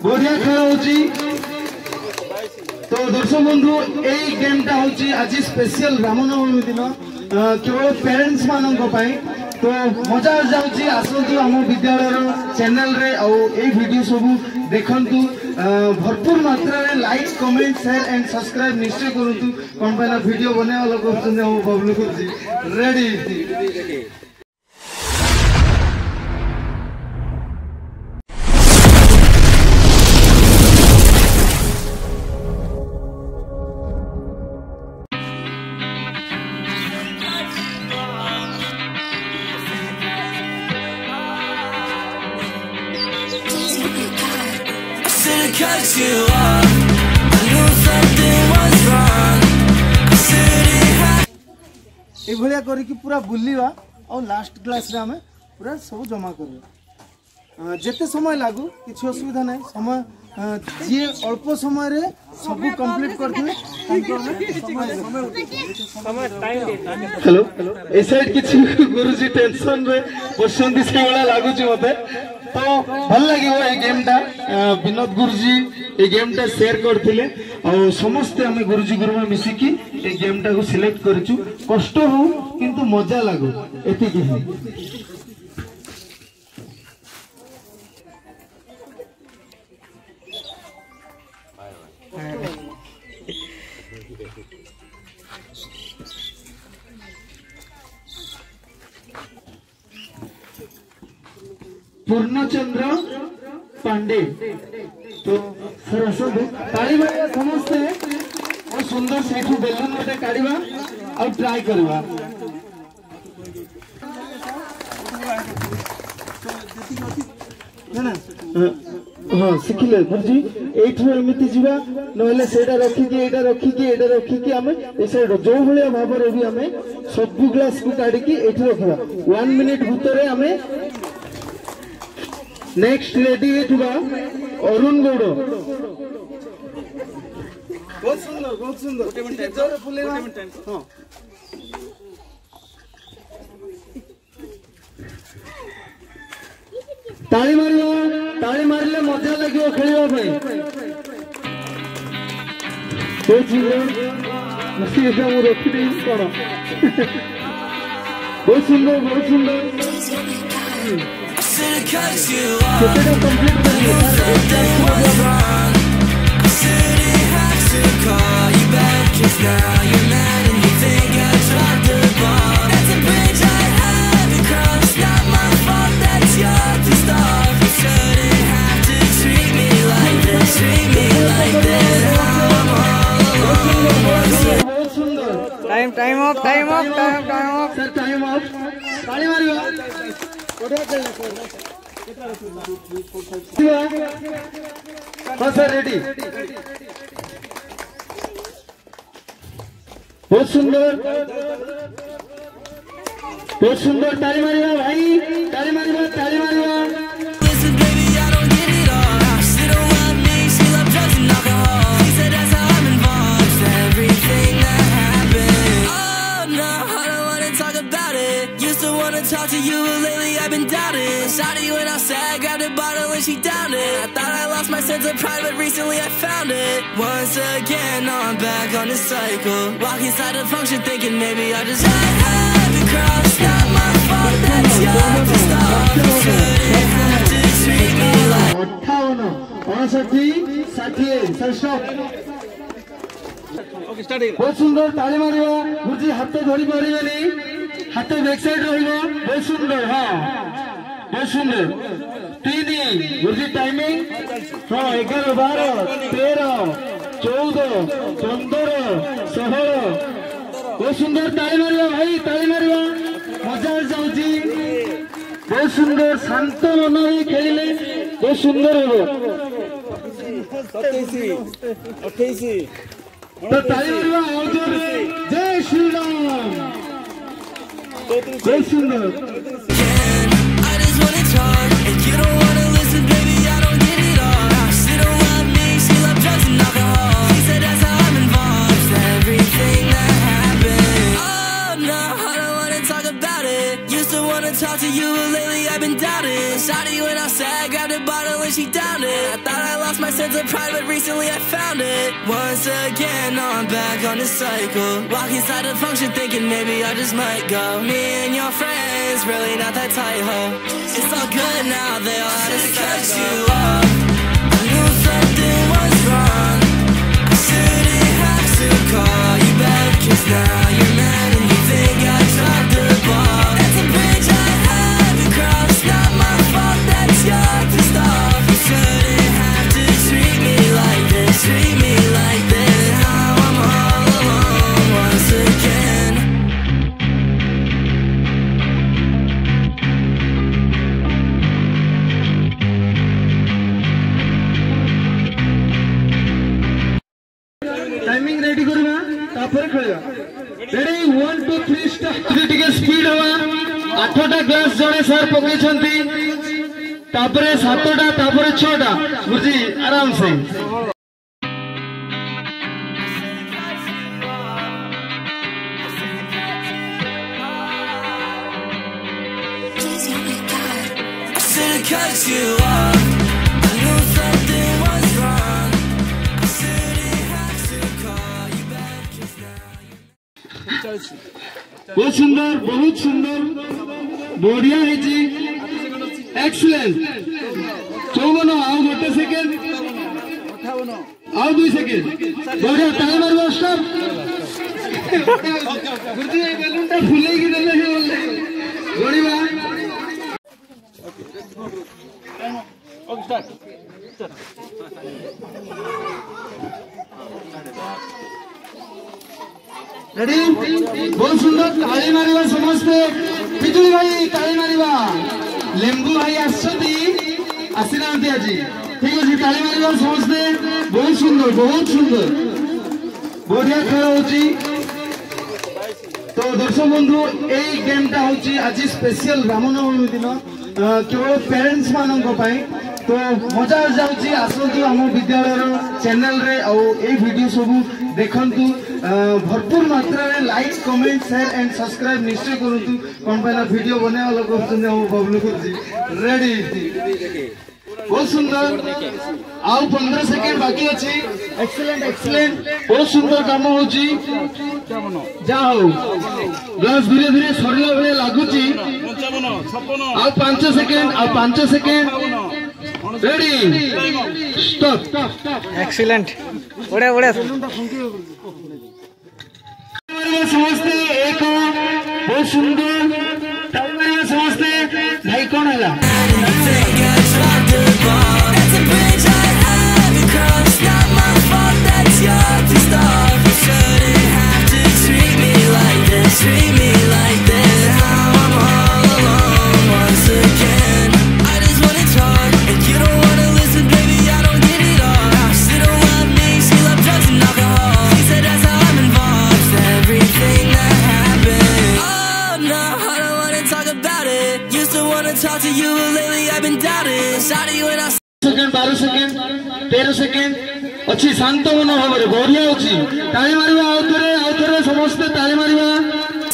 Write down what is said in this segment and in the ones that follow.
बढ़िया खेल होची तो दर्शक बंधु यही गेमटा होची आज स्पेशल रामनवमी दिन केवल पेरेंट्स मानन को पाई तो मजा जाउची आसंतु हम विद्यालय चैनल रे आ ए वीडियो सब देखंतु भरपूर मात्रा रे like comment share and subscribe निश्चय करंतु कोन पहला वीडियो बनाए वाला को हम बबलू को ready cut you off. I knew something was wrong. I said it had. ए भलिया करी कि पूरा बुलिवा और लास्ट क्लास रे हमें पूरा सब जमा करबा जेते समय लागू किछि असुविधा नै समय जे अल्प समय रे सब कंप्लीट करथिबे समय टाइम हेलो ए साइड किछि गुरुजी टेंशन रे बसंती से वाला लागू छी मते तो भल लगे ये गेमटा विनोद गुरुजी ये गेमटा शेयर करथिले और समस्त हमें गुरुजी गुरुमा मिसी की ये गेमटा को सिलेक्ट करछु कष्ट हो किंतु मजा लागो एति की है पूर्णचंद्र पांडे तो सर असद ताली मारिया समस्त और सुंदर सेठू बेलून गोटे काढ़ा और ट्राई करवा हाँ शिखिले गुरुजी एठू एमिति जीवा नहले सेटा रखिकी एटा रखिकी एटा रखिकी हमें ए साइड जो भलिया भाव रे भी हमें सब ग्लास को काढी की एठू रखवा 1 मिनिट भीतर हमें नेक्स्ट रेडी है अरुण गौड़ बहुत सुंदर ताली मारिले मजा लगे खेलवा रखी कौन बहुत सुंदर Cut you off. I knew something was wrong. I said it had to call you back 'cause now you're mad and you think I dropped the ball. That's a bridge I haven't crossed. Not my fault. That's your pissed off. You shouldn't have to treat me like this. Treat me like this. I'm all alone. Time off. Sir, time off. ताली Mario sir ready बहुत सुंदर ताली Mario भाई ताली Mario Listen, baby, I don't get it all. She don't love me, she loves drugs and alcohol. She said that's how I'm involved in everything that happened. Oh no, I don't wanna talk about it. Used to wanna talk to you, but lately I've been doubting. Shawty went outside, grabbed a bottle and she downed it. I thought I lost my sense of pride, but recently I found it. Once again, I'm back on the cycle. Walk inside a function thinking maybe I just haven't crossed. Not my fault, that's your pissed off. You shouldn't have to treat me like 58 sir stop बहुत सुंदर ताली Mario गुरुजी हाथ धरी पारिबेनी हाथ back side रहिबो बहुत सुंदर हां बहुत सुंदर 3 गुरुजी टाइमिंग हां 11 12 13 14 15 16 बहुत सुंदर ताली मारियो भाई ताली मारियो मजा जाउची बहुत सुंदर शांत मन होई खेलिले बहुत सुंदर हो 27 तो ताली मारियो और जोर जय श्री राम बहुत सुंदर I just wanna talk, and you don't wanna listen, baby, I don't get it all. She don't love me, she loves drugs and alcohol. She said that's how I'm involved in everything that happened. Oh no, I don't wanna talk about it. Used to wanna talk to you, but lately I've been doubting. Shawty went outside, grabbed a bottle and she downed it. I thought I lost lost my sense of pride, but recently I found it. Once again, now I'm back on the cycle. Walk inside the function thinking maybe I just might go. Me and your friends, really not that tight, ho. It's all good now, they all had to cut you off. I knew something was wrong. I shouldn't have to call you back, 'cause now you're mad and you think I dropped the ball. That's a bridge I had to cross, not my fault that you're pissed off. You shouldn't have to treat me like this, treat me like this. Now I'm all alone once again. Timing ready करवा तापर खेलवा ready 1 2 3 start टिके speed हवा 8टा glass जणे sir पकै छंती तापरे 7टा तापरे 6टा गुरुजी आराम से Should've cut you off. I knew something was wrong. I shouldn't have to call you back, 'cause now बहुत सुंदर बढ़िया है जी एक्सीलेंट 54 आउ गोटे सेकेंड आउ 2 सेकेंड बढ़िया ताली मारबो स्टॉप गुरुजी ए बैलूनटा फुलै कि देले हे बोलले गणिबा ओके स्टार्ट रेडी बहुत सुंदर ताली मारिबा समस्ते पिजुली भाई ताली मारिबा लेंबू भाई आछती आसिनांती आजी ठीक अछि ताली मारिबा समस्ते बहुत सुंदर बढ़िया खेल होची तो दर्शक बंधु ए गेमटा होची आज स्पेशल रामनवमी दिन केवल पेरेंट्स मानन को पाई तो मजा जाउची आसंतु हम विद्यालय चैनल रे आ ए वीडियो सब देखंतु भरपूर मात्रा रे like comment share and subscribe निश्चय करंतु कोन पहला वीडियो बने वाला करछन हम बबलू जी रेडी बहुत सुंदर आउ 15 सेकंड बाकी अछि एक्सीलेंट बहुत सुंदर काम होची जाओ ग्लास धीरे धीरे सरला भले लागुची 55 आउ 5 सेकंड रेडी स्टॉप एक्सीलेंट बढ़िया समझते एक बहुत सुंदर समझते भाई कौन है that's a bridge I had to cross, not my fault that you're pissed off. You shouldn't have to treat me like this, treat me like this. Now I'm all alone once again. I just wanna talk, and you don't wanna listen, baby, I don't get it all. She don't love me, she loves drugs and alcohol. She said that's how I'm involved in everything that happened. Oh no, I don't wanna talk about it. Used to wanna talk to you, but lately I've been doubting. Shawty, when I second 12 second 13 second अच्छी शांत मन भाव बढ़िया अच्छी ताली मारिबा आउथरे समस्त ताली मारिबा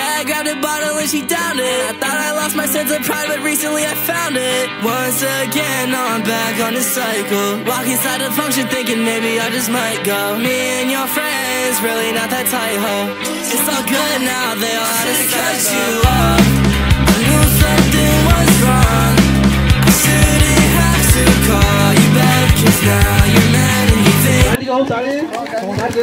I grabbed a bottle and she downed it. I thought I lost my sense of pride, but recently I found it. Once again, now I'm back on the cycle. Walk inside the function thinking maybe I just might go. Me and your friends, really not that tight, ho. It's all good now, they all had to cut you off. I knew something was wrong. I shouldn't have to call you back, 'cause now you're mad and you think okay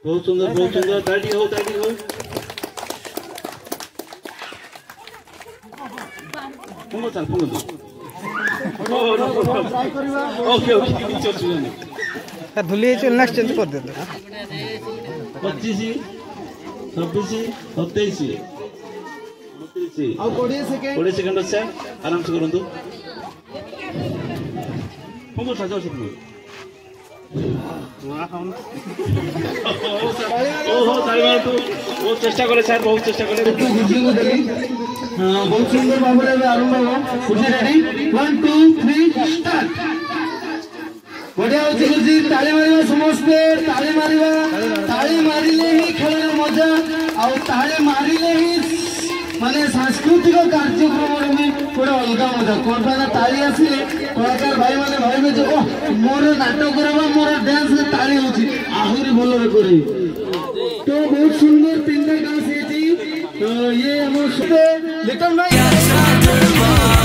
बहुत सुंदर ताली हो पंगो चल okay किछ असुविधा नहीं धुली next change कर दे 25 26 27 ଆଉ 20 सेकंड ଅଛି आराम से करंतु पंगो साजो सकू ओहो तालिबान तो बहुत चेष्टा करे सर बहुत चेष्टा करे गुरुजी को देली बहुत सुंदर भाବରେ आरंभ हो गुरुजी रेडी 1 2 3 स्टार्ट बढ़िया होची गुरुजी ताली मारिबा समस्त ताली मारिले ही खेलर मजा आ ताली मारिले ही माने सांस्कृतिक कार्यक्रम भी गोटे अलग मजा कौन पाना ताली आसिले कलाकार भाई माने भाई जे ओ मोर नाटक करबा मोर डांस में ताली होची आहुरी भलो रे करी तो बहुत सुंदर तीनटा डांस हेची ये हम सुते लिटल भाई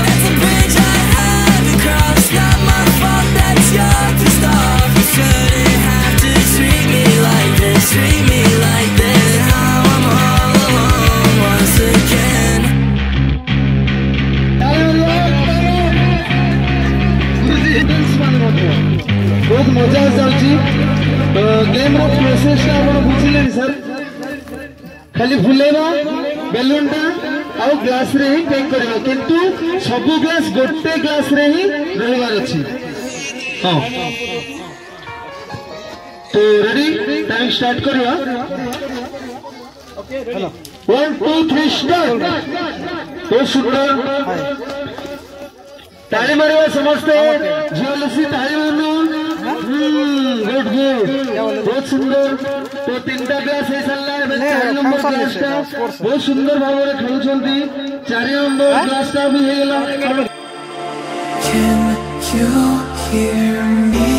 That's a bridge I haven't crossed. Not my fault that you're pissed off. You shouldn't have to treat me like this. Treat me like this. Now I'm all alone once again. बहुत मजा आसाउची game रो process आपण बुझिले sir खाली फुलेबा balloon टा आउ glass रे ही pack करबा किंतु सब ग्लास गोटे ग्लास रे ही रहबार अछि हां तो रेडी टाइम स्टार्ट करबा ओके रेडी 1 2 3 स्टार्ट तो सुपर ताली मारिबा समस्ते जियोलसी ताली मारनु गुड गुड बहुत सुंदर तो तीनटा ग्लास है सल्ला एबे 4 नंबर ग्लास टा बहुत सुंदर भाव रे खेलुछंती 4 नंबर ग्लास टा भी हेला Can you hear me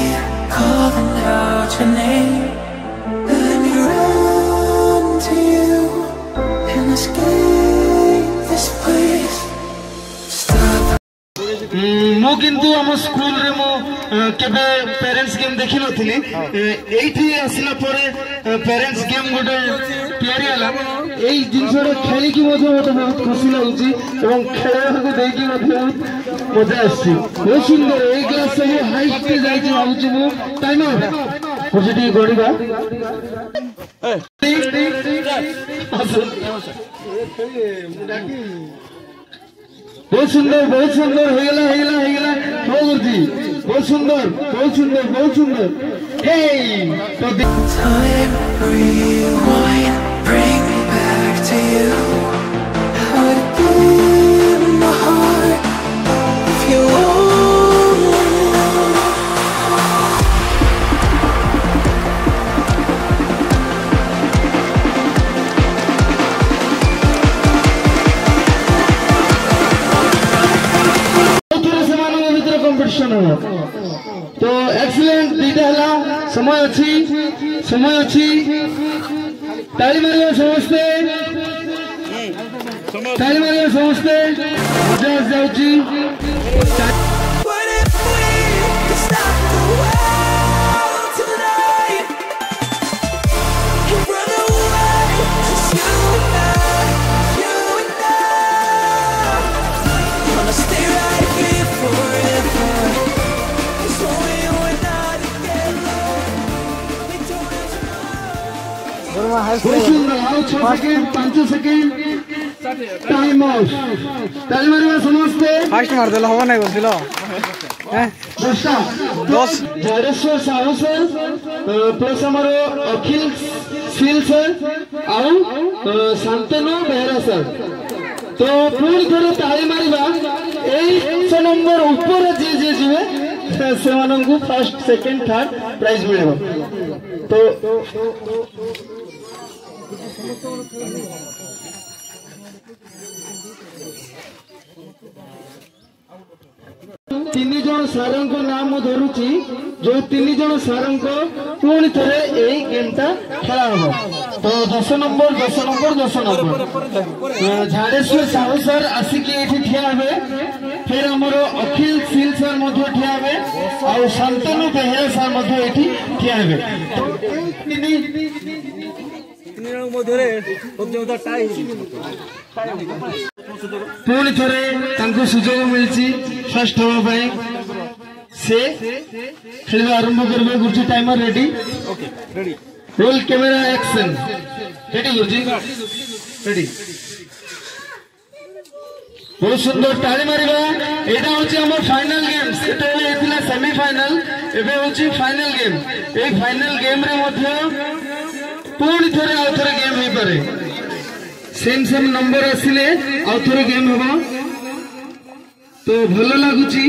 calling out your name? Let me run to you and escape this place. Stop. मो किंतु हम स्कूल रे मो केबे पेरेंट्स गेम देखि नथिली एठी आसिला परे पेरेंट्स गेम गोटे तयारी हला एई जिंसरे खेली की मजा मते बहुत खुशी लागुची एवं खेलवा को देखि मते मजा आसी बहुत सुंदर एई क्लास सब हाइट पे जाई छी भाबुची मो टाइम पॉजिटिव गड़ीबा बहुत सुंदर हो गला हो गुरुजी बहुत सुंदर हे तो Time rewind, bring me back to you. How would it be in my heart if you only knew? Competition हो तो एक्सीलेंट दीटा हला समय अच्छी ताली मारियो समस्ते मजा जाउची What if we could stop the world tonight and run away? Just you and I. Wanna stay right here forever. As long as you and I together, we don't have to know. गुरुमा हाई बहुत सुंदर आओ 6 second 5 second time out ताली मारियो समस्ते fast मार देला हो नाही बोलतिलो हैं 10 झाडेश्वर साहू सर प्लस हमारे अखिल सील सर आउ शांतनु बेहरा सर तो पूरी थोड़े ताली मारिबा 1 नंबर ऊपर जे जे जिवे से माननकु फर्स्ट सेकंड थर्ड प्राइज मिलेबो तो तीन जन सार नाम धरुची जो 3 जन सार पुणी थे यही गेमटा खेला हम तो 10 नंबर झाड़ेश्वर साहू सर आसिकी ये ठिया हे फिर आमर अखिल सील सर ठिया हे आ शांतनु बेहरा सर ये ठिया हे पुणी थे सुजोग मिली फर्स्ट हाँपाई से खेल आरंभ करेंगे गुरुजी timer ready roll camera action ready गुरुजी रेडी बहुत सुंदर ताली मारिबा एटा होची हमर फाइनल गेम सेटले एथिला सेमीफाइनल एबे होची फाइनल गेम ए फाइनल गेम रे मध्य पुणी थरे आ थरे गेम होई पारे सेम नंबर आसिले आ थरे गेम होबा तो भलो लागुची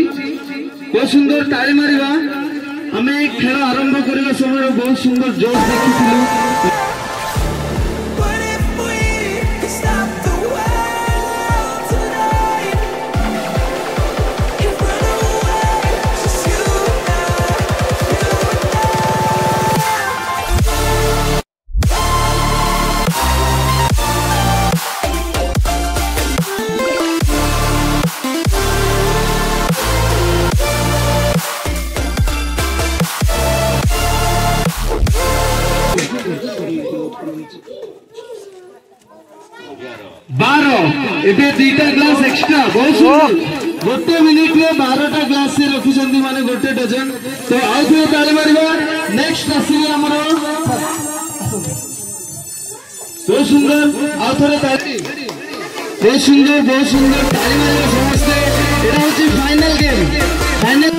बहुत सुंदर ताली मारिबा हमें खेल आरंभ करबा समय बहुत सुंदर जोश देखिथिलु What if we could stop the world 12 एबे दीटा ग्लास एक्स्ट्रा बहुत सुंदर गोटे मिनिट में 12टा ग्लास से रखिसंती माने गोटे डजन तो आउ थे ताली मारिबा नेक्स्ट आसीबे हमरो बहुत सुंदर आउ थरे ताली बहुत सुंदर ताली मारिबा समस्त एटा होची फाइनल गेम फाइनल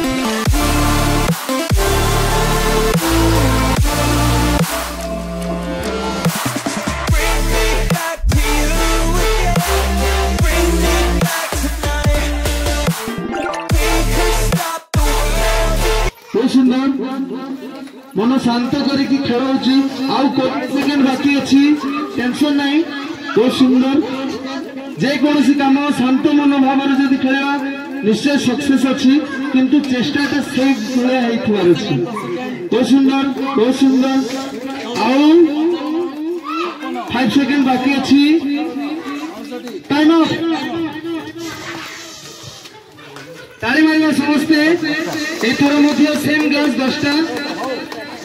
सुंदर मन शांत करके खेल सेकेंड बाकी अच्छी टेंशन नहीं बहुत सुंदर जेकोसी कम शांत मन भाव जब खेल निश्चय सक्सेस अच्छी किंतु चेष्टाटा से बहुत सुंदर आउ 5 सेकेंड बाकी अच्छी टाइम ऑफ ताली मारिबा समस्ते एथर मध्य सेम ग्लास 10टा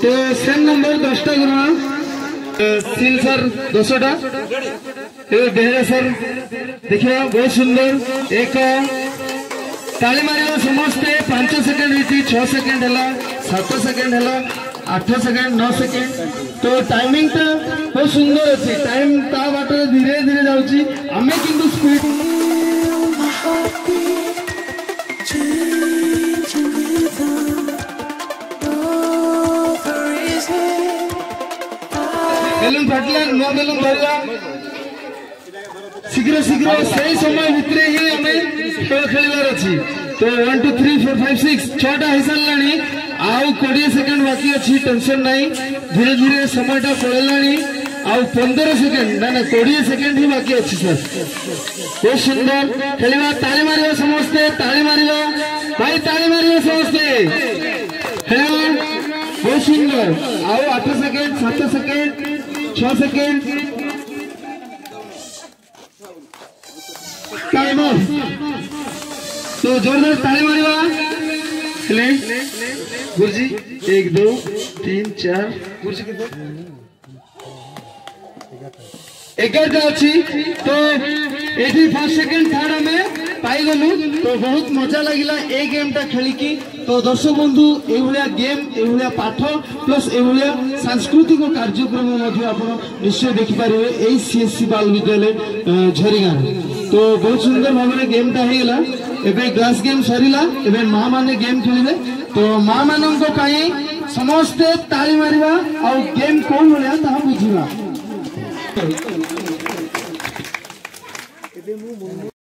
तो सेम नंबर 10टा गुना सिल सर 200टा बेहरा सर देखिए बहुत सुंदर एक ताली मारिबा समस्ते 5 सेकेंड होती 6 सेकेंड है 7 सेकेंड है 8 सेकेंड 9 सेकेंड तो टाइमिंग टा बहुत सुंदर अच्छी टाइम ता बाटे धीरे धीरे जाउची हमें किंतु स्पीड बेलून फाटला नुआ बेलून भरला शीघ्र सही समय भितर ही हमें खेल खेलवार अच्छी तो 1 2 3 4 5 6 6टा हो सारे आउ 20 सेकेंड बाकी अच्छी टेंशन नहीं धीरे धीरे समयटा पड़ेलानी आउ 15 सेकेंड ना 20 सेकेंड ही बाकी अच्छी सर बहुत सुंदर खेलवा ताली मारिबा समस्ते ताली मारिबा भाई ताली मारिबा समस्ते खेलवा बहुत सुंदर आउ 8 second 7 second 6 second time of तो जोरदार ताली मारिबा गुरुजी 1 2 3 4 गुरुजी के 11टा अच्छी तो ये फर्स्ट सेकेंड थर्ड हमें पाई गलु तो बहुत मजा लगिला ए गेम टा खेलिकी तो दर्शक बंधु एभलिया गेम एभलिया पाठ प्लस एभलिया सांस्कृतिक कार्यक्रम मध्य आपण निश्चय देखि पारिबे एई सीएससी बाल विद्यालय झरीगां तो बहुत सुंदर भाव में गेम टा हेला एबे ग्लास गेम सरीला एबे मां माने गेम खेलिबे तो मां मानन को काई समस्त ताली मारिबा आ गेम कोन भलिया ता बुझिबा